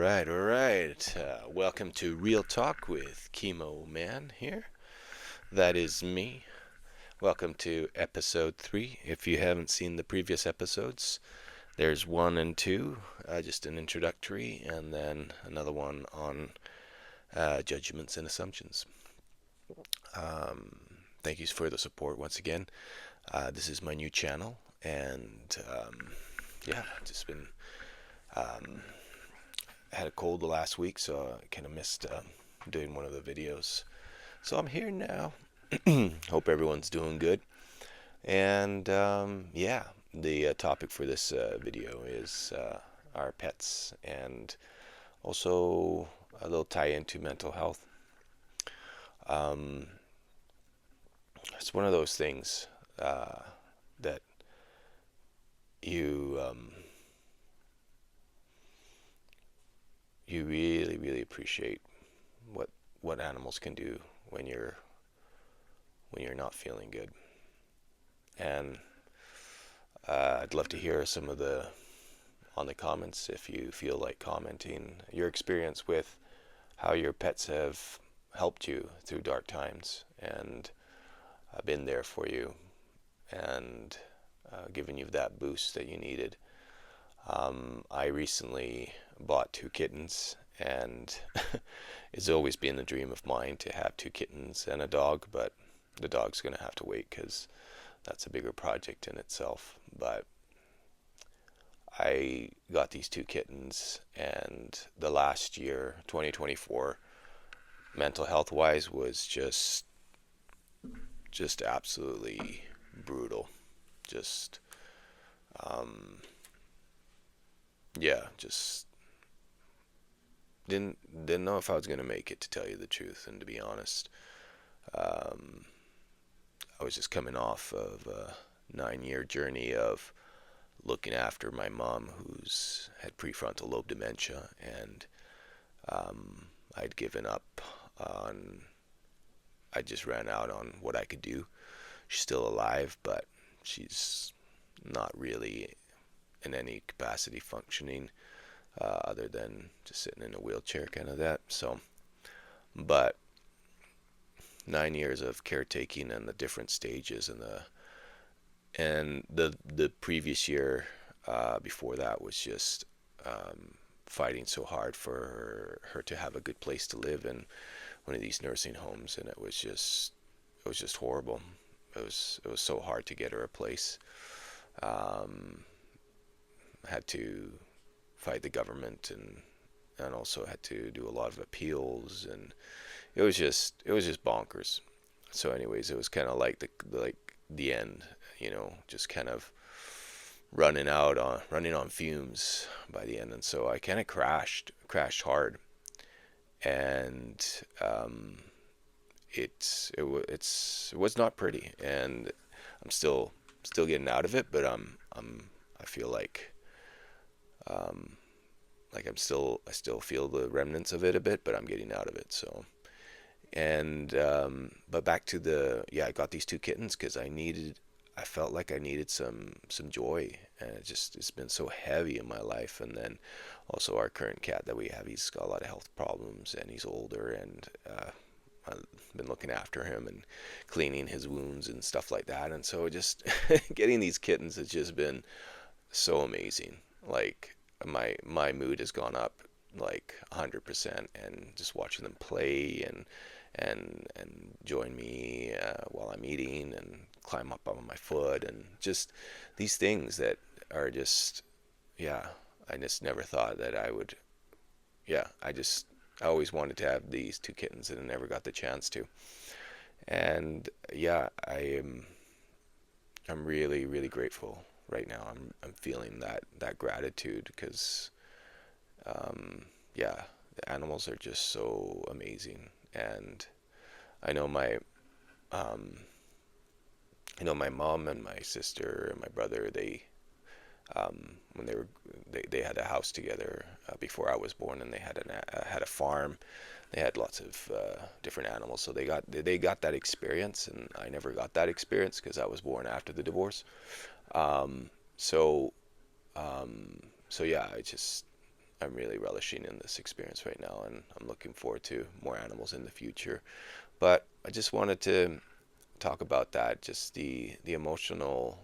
All right. Welcome to Real Talk with Chemo Man here. That is me. Welcome to episode 3. If you haven't seen the previous episodes, there's 1 and 2, just an introductory, and then another one on judgments and assumptions. Um, Thank you for the support once again. This is my new channel, and yeah, just been um, had a cold the last week, so I kind of missed doing one of the videos. So I'm here now. Hope everyone's doing good. And yeah, the topic for this video is our pets, and also a little tie into mental health. Um, it's one of those things that you you really appreciate what animals can do when you're not feeling good. And I'd love to hear some of the on the comments if you feel like commenting your experience with how your pets have helped you through dark times and been there for you and given you that boost that you needed. I recently bought 2 kittens, and it's always been a dream of mine to have 2 kittens and a dog, but the dog's going to have to wait because that's a bigger project in itself. But I got these 2 kittens, and the last year, 2024, mental health wise, was just absolutely brutal. Just um, yeah, just didn't know if I was gonna make it, to tell you the truth. And to be honest, um, I was just coming off of a 9-year journey of looking after my mom, who's had prefrontal lobe dementia, and I'd given up on. I just ran out on what I could do. She's still alive, but she's not really in any capacity functioning other than just sitting in a wheelchair, kind of that. So, but 9 years of caretaking and the different stages and the previous year before that was just fighting so hard for her to have a good place to live in one of these nursing homes, and it was just horrible. It was so hard to get her a place. Um, had to fight the government, and also had to do a lot of appeals, and it was just bonkers. So anyways, it was kind of like the end, just kind of running on fumes by the end. And so I kind of crashed hard. And it was not pretty, and I'm still getting out of it, but I feel um, like I still feel the remnants of it a bit, but I'm getting out of it. So, and but back to I got these 2 kittens because I felt like I needed some joy, and it's been so heavy in my life. And then also our current cat that we have, he's got a lot of health problems, and he's older, and I've been looking after him and cleaning his wounds and stuff like that. And so just getting these kittens has just been so amazing. Like my mood has gone up like 100%, and just watching them play and join me while I'm eating and climb up on my foot, and just these things that are just, yeah, I just never thought that I would. Yeah, I always wanted to have these 2 kittens, and I never got the chance to. And yeah, I'm really grateful right now. I'm feeling that gratitude because yeah, the animals are just so amazing. And I know my um, my mom and my sister and my brother, when they had a house together before I was born, and they had a farm. They had lots of different animals, so they got that experience, and I never got that experience because I was born after the divorce. Um, so um, so yeah, I'm really relishing in this experience right now, and I'm looking forward to more animals in the future. But I just wanted to talk about that, just the emotional,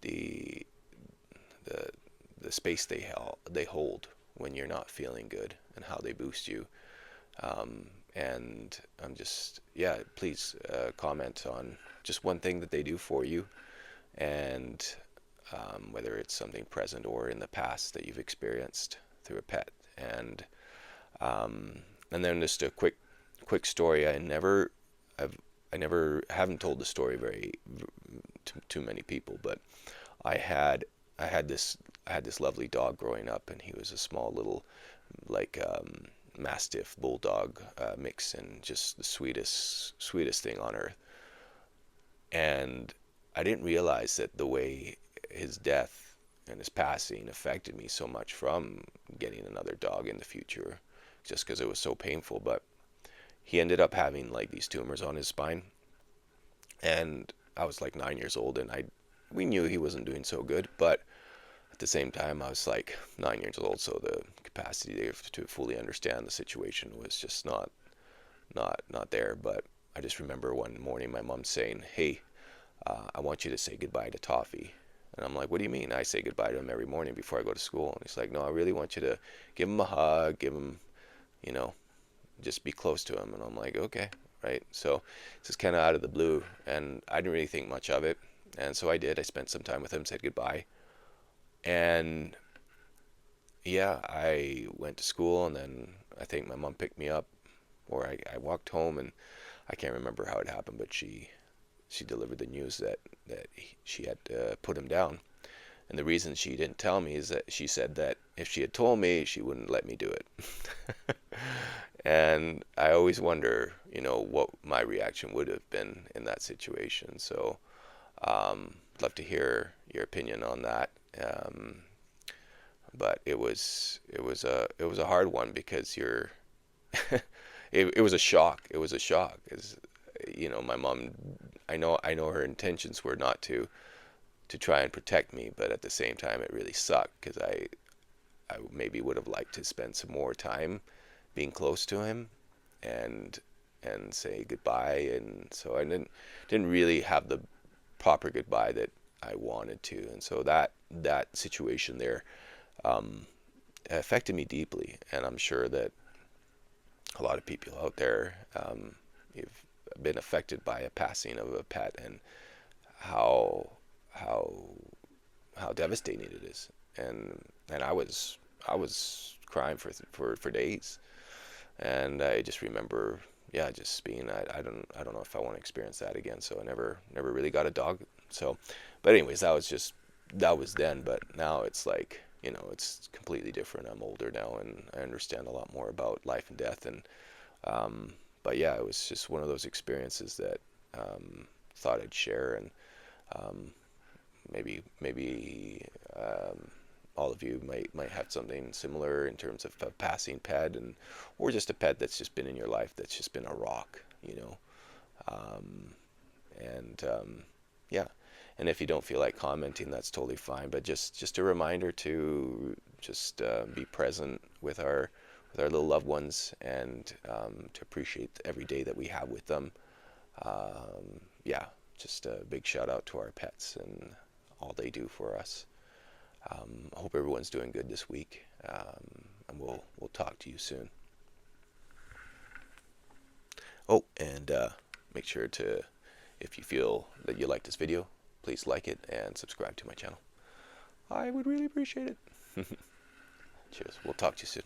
the the the space they hold when you're not feeling good, and how they boost you. And I'm just, yeah, please comment on just one thing that they do for you, and whether it's something present or in the past that you've experienced through a pet. Um, and then just a quick story. I've, I never haven't told the story very to too many people, but I had I had this I had this lovely dog growing up, and he was a small little, like, Mastiff Bulldog mix, and just the sweetest thing on earth. And I didn't realize that the way his death and his passing affected me so much from getting another dog in the future, just because it was so painful. But he ended up having like these tumors on his spine, and I was like 9 years old, and I we knew he wasn't doing so good, but at the same time, I was like 9 years old, so the capacity to fully understand the situation was just not there. But I just remember one morning my mom saying, "Hey, I want you to say goodbye to Toffee." And I'm like, "What do you mean?" I say goodbye to him every morning before I go to school. And he's like, "No, I really want you to give him a hug, give him, you know, just be close to him." And I'm like, "Okay, right." So it's just kind of out of the blue, and I didn't really think much of it. And so I did. I spent some time with him, said goodbye, and yeah, I went to school, and then I think my mom picked me up, or I walked home, and I can't remember how it happened, but she delivered the news that she had put him down. And the reason she didn't tell me is that she said that if she had told me, she wouldn't let me do it. And I always wonder, what my reaction would have been in that situation. So, I'd love to hear your opinion on that. But it was a hard one, because it was a shock. It was a shock. My mom, I know her intentions were not to try and protect me, but at the same time, it really sucked, because I maybe would have liked to spend some more time being close to him, and say goodbye. And so I didn't really have the proper goodbye that I wanted to. And so that situation there, affected me deeply. And I'm sure that a lot of people out there, you've been affected by a passing of a pet, and how how how devastating it is. And I was crying for days. And I just remember, yeah, just being, I don't know if I want to experience that again. So I never really got a dog. So, but anyways, that was then. But now it's like, it's completely different. I'm older now, and I understand a lot more about life and death. And but yeah, it was just one of those experiences that, thought I'd share. And um, maybe all of you might have something similar in terms of a passing pet, or just a pet that's just been in your life, that's just been a rock. Um, and yeah, and if you don't feel like commenting, that's totally fine. But just a reminder to just be present with our little loved ones, and to appreciate every day that we have with them. Yeah, just a big shout out to our pets and all they do for us. I hope everyone's doing good this week, and we'll talk to you soon. Oh, and make sure to, if you feel that you like this video, please like it and subscribe to my channel. I would really appreciate it. Cheers. We'll talk to you soon.